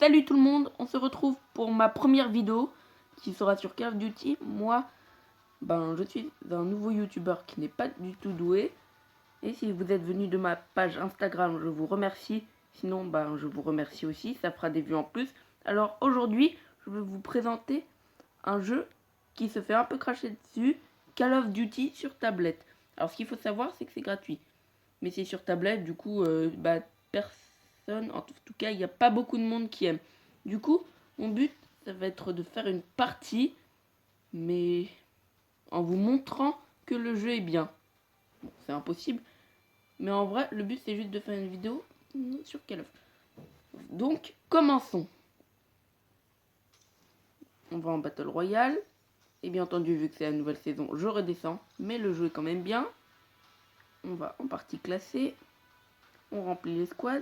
Salut tout le monde, on se retrouve pour ma première vidéo qui sera sur Call of Duty. Moi, je suis un nouveau youtubeur qui n'est pas du tout doué. Et si vous êtes venu de ma page Instagram, je vous remercie. Sinon, je vous remercie aussi, ça fera des vues en plus. Alors aujourd'hui, je vais vous présenter un jeu qui se fait un peu cracher dessus, Call of Duty sur tablette. Alors ce qu'il faut savoir, c'est que c'est gratuit. Mais c'est sur tablette, du coup, personne, en tout cas, il n'y a pas beaucoup de monde qui aime. Du coup, mon but, ça va être de faire une partie, mais en vous montrant que le jeu est bien. Bon, c'est impossible, mais en vrai, le but, c'est juste de faire une vidéo sur Call of. Donc, commençons. On va en Battle Royale. Et bien entendu, vu que c'est la nouvelle saison, je redescends. Mais le jeu est quand même bien. On va en partie classée. On remplit les squads.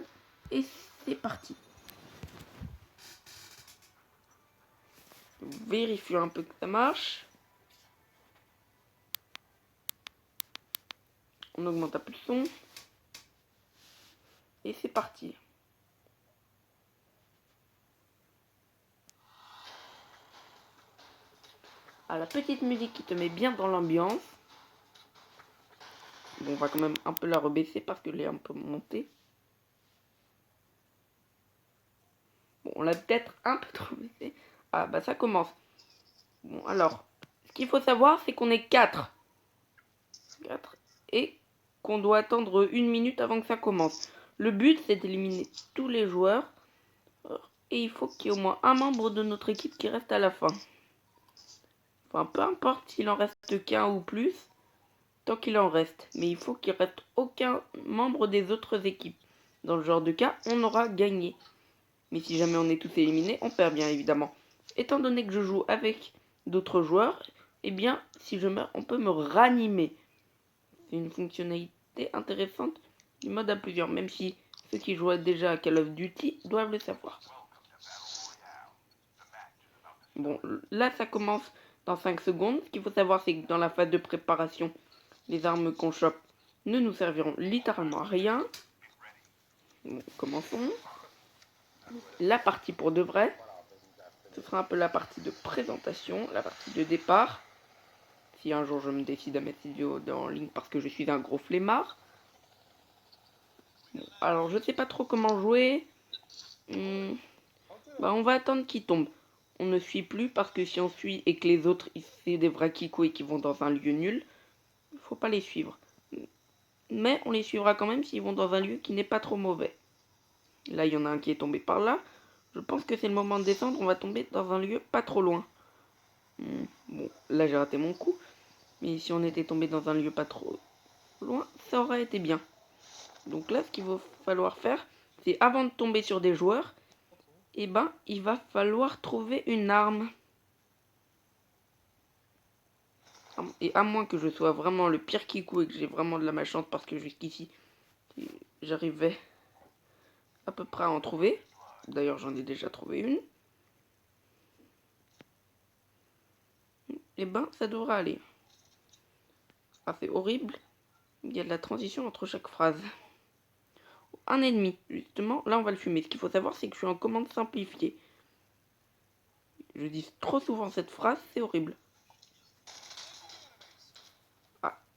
Et c'est parti. Vérifions un peu que ça marche. On augmente un peu le son. Et c'est parti. Ah, la petite musique qui te met bien dans l'ambiance. Bon, on va quand même un peu la rebaisser parce qu'elle est un peu montée. Bon, on l'a peut-être un peu trop baissée. Ah, ça commence. Bon, alors, ce qu'il faut savoir, c'est qu'on est 4. Et qu'on doit attendre 1 minute avant que ça commence. Le but, c'est d'éliminer tous les joueurs. Et il faut qu'il y ait au moins un membre de notre équipe qui reste à la fin. Enfin, peu importe s'il en reste qu'un ou plus, tant qu'il en reste. Mais il faut qu'il reste aucun membre des autres équipes. Dans le genre de cas, on aura gagné. Mais si jamais on est tous éliminés, on perd bien évidemment. Étant donné que je joue avec d'autres joueurs, eh bien, si je meurs, on peut me ranimer. C'est une fonctionnalité intéressante du mode à plusieurs, même si ceux qui jouaient déjà à Call of Duty doivent le savoir. Bon, là ça commence dans 5 secondes. Ce qu'il faut savoir, c'est que dans la phase de préparation, les armes qu'on chope ne nous serviront littéralement à rien. Bon, commençons. La partie pour de vrai. Ce sera un peu la partie de présentation, la partie de départ. Si un jour je me décide à mettre cette vidéo en ligne parce que je suis un gros flemmard. Bon, alors je sais pas trop comment jouer. On va attendre qu'il tombe. On ne suit plus parce que si on suit et que les autres c'est des vrais kikos et qui vont dans un lieu nul, il faut pas les suivre. Mais on les suivra quand même s'ils vont dans un lieu qui n'est pas trop mauvais. Là, il y en a un qui est tombé par là. Je pense que c'est le moment de descendre. On va tomber dans un lieu pas trop loin. Bon, là j'ai raté mon coup. Mais si on était tombé dans un lieu pas trop loin, ça aurait été bien. Donc là, ce qu'il va falloir faire, c'est avant de tomber sur des joueurs, il va falloir trouver une arme. Et à moins que je sois vraiment le pire kikou et que j'ai vraiment de la malchance parce que jusqu'ici, j'arrivais à peu près à en trouver. D'ailleurs, j'en ai déjà trouvé une. Et ça devrait aller. Ah, c'est horrible. Il y a de la transition entre chaque phrase. Un ennemi, justement, là on va le fumer. Ce qu'il faut savoir, c'est que je suis en commande simplifiée. Je dis trop souvent cette phrase, c'est horrible.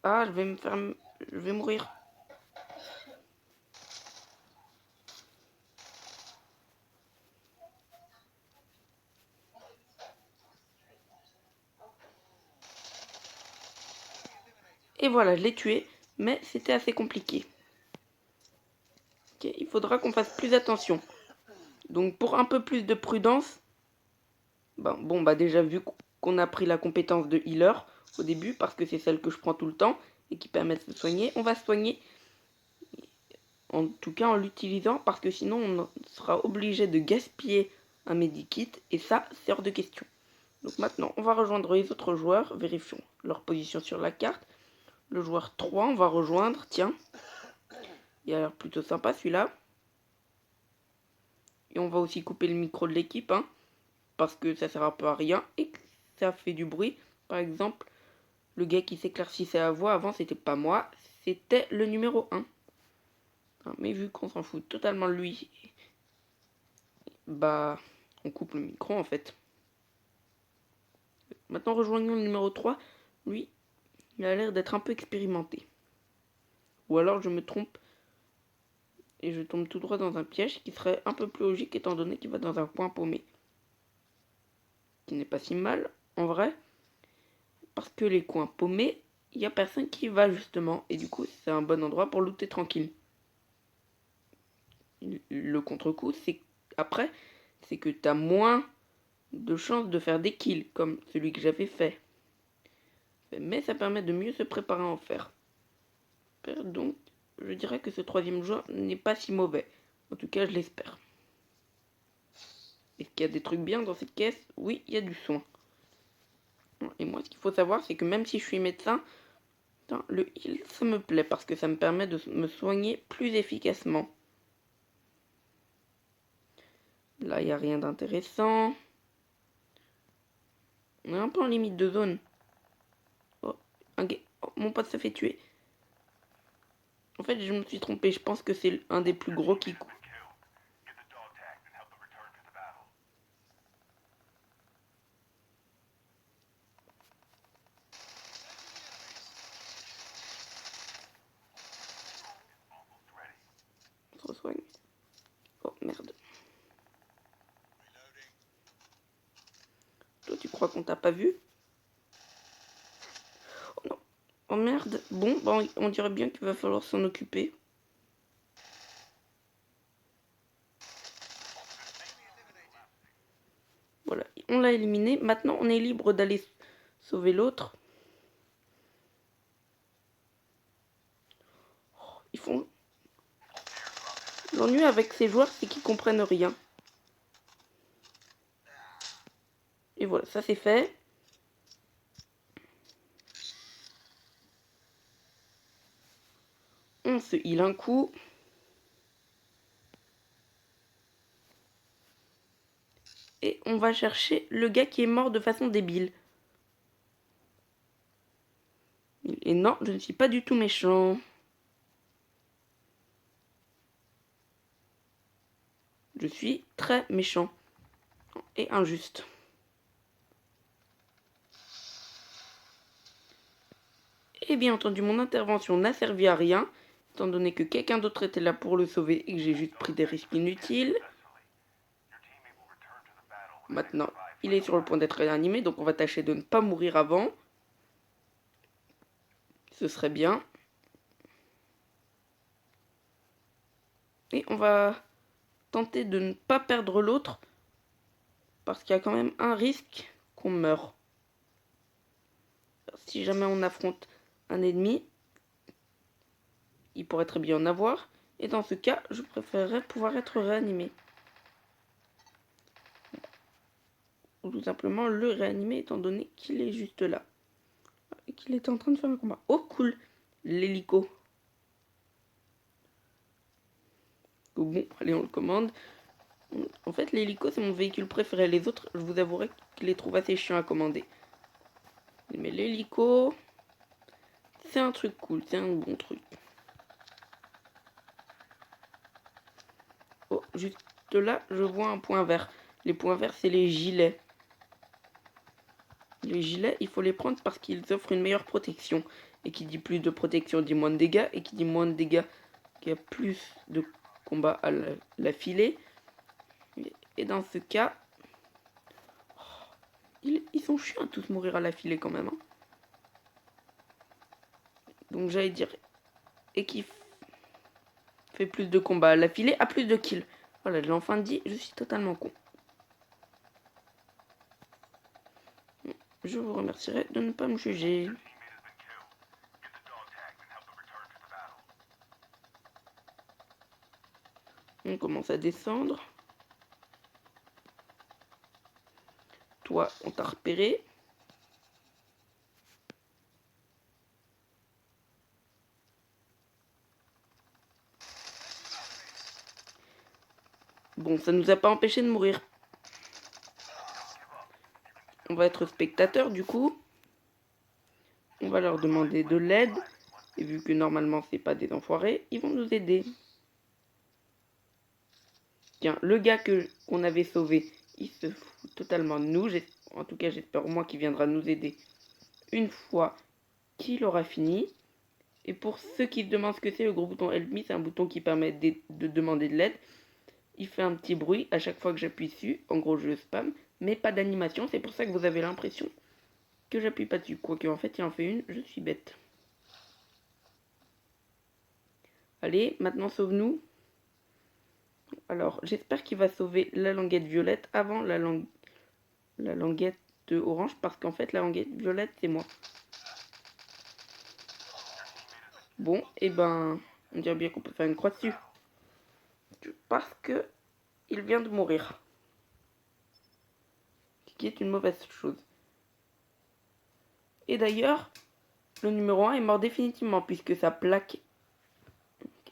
Je vais mourir. Et voilà, je l'ai tué, mais c'était assez compliqué. Okay, il faudra qu'on fasse plus attention. Donc pour un peu plus de prudence, déjà vu qu'on a pris la compétence de healer au début, parce que c'est celle que je prends tout le temps et qui permet de se soigner, on va se soigner. En tout cas en l'utilisant, parce que sinon on sera obligé de gaspiller un medikit, et ça, c'est hors de question. Donc maintenant, on va rejoindre les autres joueurs, vérifions leur position sur la carte. Le joueur 3, on va rejoindre, tiens. Il a l'air plutôt sympa celui-là. Et on va aussi couper le micro de l'équipe, parce que ça sert un peu à rien et que ça fait du bruit. Par exemple, le gars qui s'éclaircissait à voix avant, c'était pas moi, c'était le numéro 1. Mais vu qu'on s'en fout totalement de lui, bah, on coupe le micro en fait. Maintenant, rejoignons le numéro 3. Lui, il a l'air d'être un peu expérimenté. Ou alors je me trompe et je tombe tout droit dans un piège qui serait un peu plus logique étant donné qu'il va dans un coin paumé. Qui n'est pas si mal, en vrai. Parce que les coins paumés, il n'y a personne qui y va justement. Et du coup, c'est un bon endroit pour looter tranquille. Le contre-coup, c'est après, c'est que tu as moins de chances de faire des kills, comme celui que j'avais fait. Mais ça permet de mieux se préparer à en faire. Donc, je dirais que ce troisième joueur n'est pas si mauvais. En tout cas, je l'espère. Est-ce qu'il y a des trucs bien dans cette caisse? Oui, il y a du soin. Et moi, ce qu'il faut savoir, c'est que même si je suis médecin, le heal, ça me plaît parce que ça me permet de me soigner plus efficacement. Là, il n'y a rien d'intéressant. On est un peu en limite de zone. Oh, oh, mon pote se fait tuer. En fait, je me suis trompé. Je pense que c'est un des plus gros qui court. On se resoigne. Oh, merde. Toi, tu crois qu'on t'a pas vu? Oh non. Oh merde. Bon, bah, on dirait bien qu'il va falloir s'en occuper. Voilà, on l'a éliminé. Maintenant, on est libre d'aller sauver l'autre. Oh, ils font... L'ennui avec ces joueurs, c'est qu'ils comprennent rien. Et voilà, ça c'est fait. On se heal un coup. Et on va chercher le gars qui est mort de façon débile. Et non, je ne suis pas du tout méchant. Je suis très méchant. Et injuste. Et bien entendu, mon intervention n'a servi à rien. Étant donné que quelqu'un d'autre était là pour le sauver et que j'ai juste pris des risques inutiles. Maintenant, il est sur le point d'être réanimé, donc on va tâcher de ne pas mourir avant. Ce serait bien. Et on va tenter de ne pas perdre l'autre. Parce qu'il y a quand même un risque qu'on meure. Si jamais on affronte un ennemi, il pourrait très bien en avoir. Et dans ce cas, je préférerais pouvoir être réanimé. Ou tout simplement le réanimer étant donné qu'il est juste là. Et qu'il est en train de faire un combat. Oh cool, l'hélico. Bon, allez on le commande. En fait l'hélico c'est mon véhicule préféré. Les autres, je vous avouerai que je les trouve assez chiants à commander. Mais l'hélico, c'est un truc cool, c'est un bon truc. Oh, juste là, je vois un point vert. Les points verts, c'est les gilets. Les gilets, il faut les prendre parce qu'ils offrent une meilleure protection. Et qui dit plus de protection dit moins de dégâts. Et qui dit moins de dégâts, qu'il y a plus de combats à la filée. Et dans ce cas, ils sont chiants à tous mourir à la filée quand même. Hein. Donc j'allais dire, et qui fait plus de combats à la filée, a plus de kills. Voilà, je l'ai enfin dit, je suis totalement con. Je vous remercierai de ne pas me juger. On commence à descendre. Toi, on t'a repéré. Bon, ça nous a pas empêché de mourir. On va être spectateur du coup. On va leur demander de l'aide. Et vu que normalement c'est pas des enfoirés, ils vont nous aider. Tiens, le gars qu'on avait sauvé, il se fout totalement de nous. En tout cas, j'espère au moins qu'il viendra nous aider une fois qu'il aura fini. Et pour ceux qui se demandent ce que c'est, le gros bouton Help Me, c'est un bouton qui permet de demander de l'aide. Il fait un petit bruit à chaque fois que j'appuie dessus. En gros, je spam, mais pas d'animation. C'est pour ça que vous avez l'impression que j'appuie pas dessus. Quoique, en fait, il en fait une, je suis bête. Allez, maintenant sauve-nous. Alors, j'espère qu'il va sauver la languette violette avant la languette orange, parce qu'en fait, la languette violette, c'est moi. Bon, et ben, on dirait bien qu'on peut faire une croix dessus. Parce que il vient de mourir. Ce qui est une mauvaise chose. Et d'ailleurs, le numéro 1 est mort définitivement, puisque sa plaque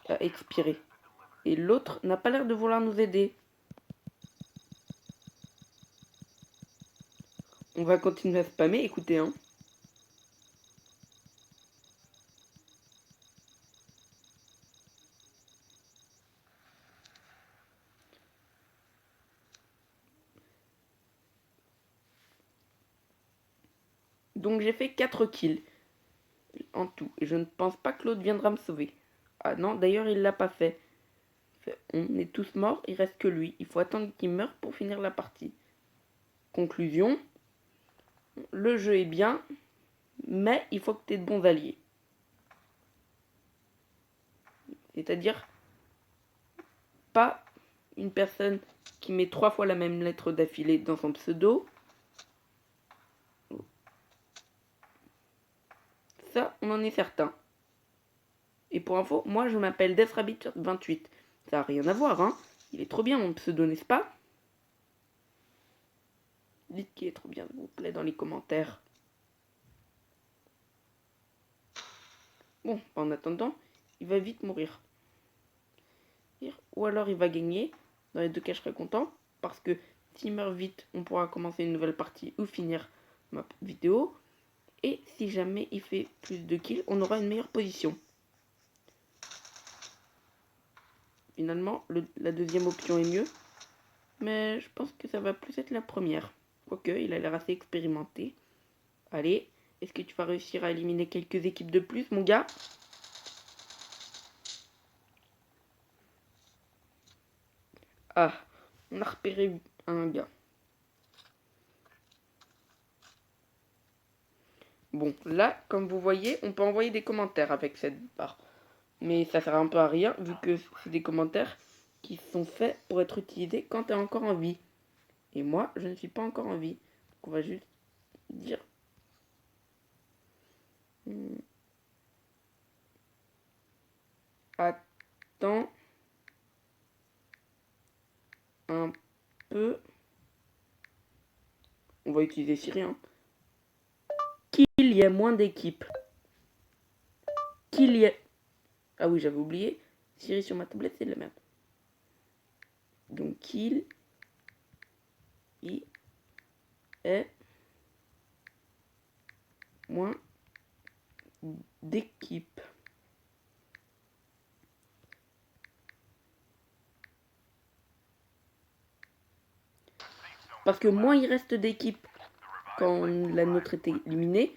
a expiré. Et l'autre n'a pas l'air de vouloir nous aider. On va continuer à spammer, écoutez, hein. Donc j'ai fait 4 kills en tout. Et je ne pense pas que l'autre viendra me sauver. Ah non, d'ailleurs il l'a pas fait. On est tous morts, il reste que lui. Il faut attendre qu'il meure pour finir la partie. Conclusion. Le jeu est bien, mais il faut que tu aies de bons alliés. C'est-à-dire pas une personne qui met 3 fois la même lettre d'affilée dans son pseudo. Ça, on en est certain. Et pour info, moi je m'appelle DeathRabbit28. Ça n'a rien à voir, hein. Il est trop bien mon pseudo, n'est-ce pas? Dites qu'il est trop bien, s'il vous plaît, dans les commentaires. Bon, en attendant, il va vite mourir. Ou alors il va gagner. Dans les deux cas, je serai content. Parce que s'il meurt vite, on pourra commencer une nouvelle partie ou finir ma vidéo. Et si jamais il fait plus de kills, on aura une meilleure position. Finalement, la deuxième option est mieux. Mais je pense que ça va plus être la première. Quoique, il a l'air assez expérimenté. Allez, est-ce que tu vas réussir à éliminer quelques équipes de plus, mon gars? Ah, on a repéré un gars. Bon, là, comme vous voyez, on peut envoyer des commentaires avec cette barre. Mais ça sert un peu à rien, vu que c'est des commentaires qui sont faits pour être utilisés quand tu es encore en vie. Et moi, je ne suis pas encore en vie. Donc on va juste dire... Attends un peu. On va utiliser Siri, hein. Qu'il y ait moins d'équipes. Qu'il y ait... Ah oui, j'avais oublié. Siri sur ma tablette, c'est de la merde. Donc, qu'il y ait moins d'équipes. Parce que moins il reste d'équipes quand la nôtre est éliminée,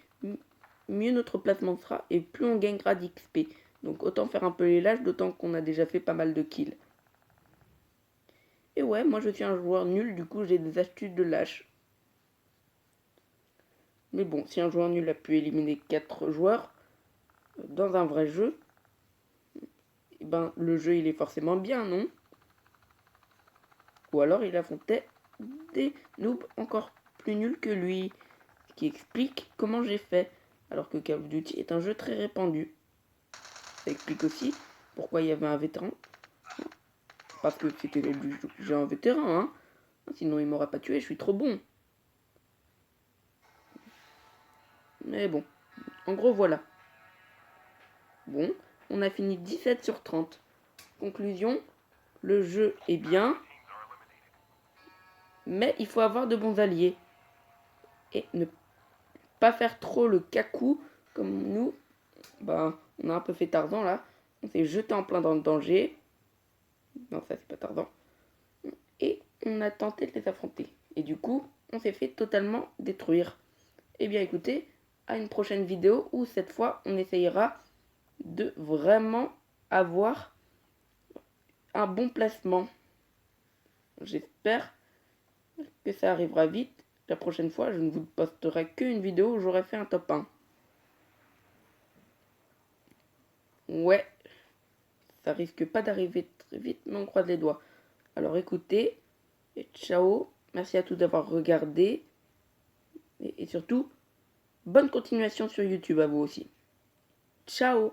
mieux notre placement sera et plus on gagnera d'XP. Donc autant faire un peu les lâches, d'autant qu'on a déjà fait pas mal de kills. Et ouais, moi je suis un joueur nul, du coup j'ai des astuces de lâche. Mais bon, si un joueur nul a pu éliminer 4 joueurs dans un vrai jeu, eh ben le jeu il est forcément bien, non? Ou alors il affrontait des noobs encore plus nuls que lui. Ce qui explique comment j'ai fait. Alors que Call of Duty est un jeu très répandu. Ça explique aussi pourquoi il y avait un vétéran. Parce que c'était du jeu un vétéran, hein. Sinon il m'aurait pas tué, je suis trop bon. Mais bon, en gros voilà. Bon, on a fini 17 sur 30. Conclusion, le jeu est bien. Mais il faut avoir de bons alliés. Et ne pas faire trop le cacou comme nous. Bah, on a un peu fait Tarzan là. On s'est jeté en plein dans le danger. Non, ça c'est pas Tarzan. et on a tenté de les affronter. Et du coup, on s'est fait totalement détruire. Eh bien écoutez, à une prochaine vidéo où cette fois on essayera de vraiment avoir un bon placement. J'espère que ça arrivera vite. La prochaine fois, je ne vous posterai qu'une vidéo où j'aurai fait un top 1. Ouais, ça risque pas d'arriver très vite, mais on croise les doigts. Alors écoutez, et ciao, merci à tous d'avoir regardé, et surtout, bonne continuation sur YouTube à vous aussi. Ciao!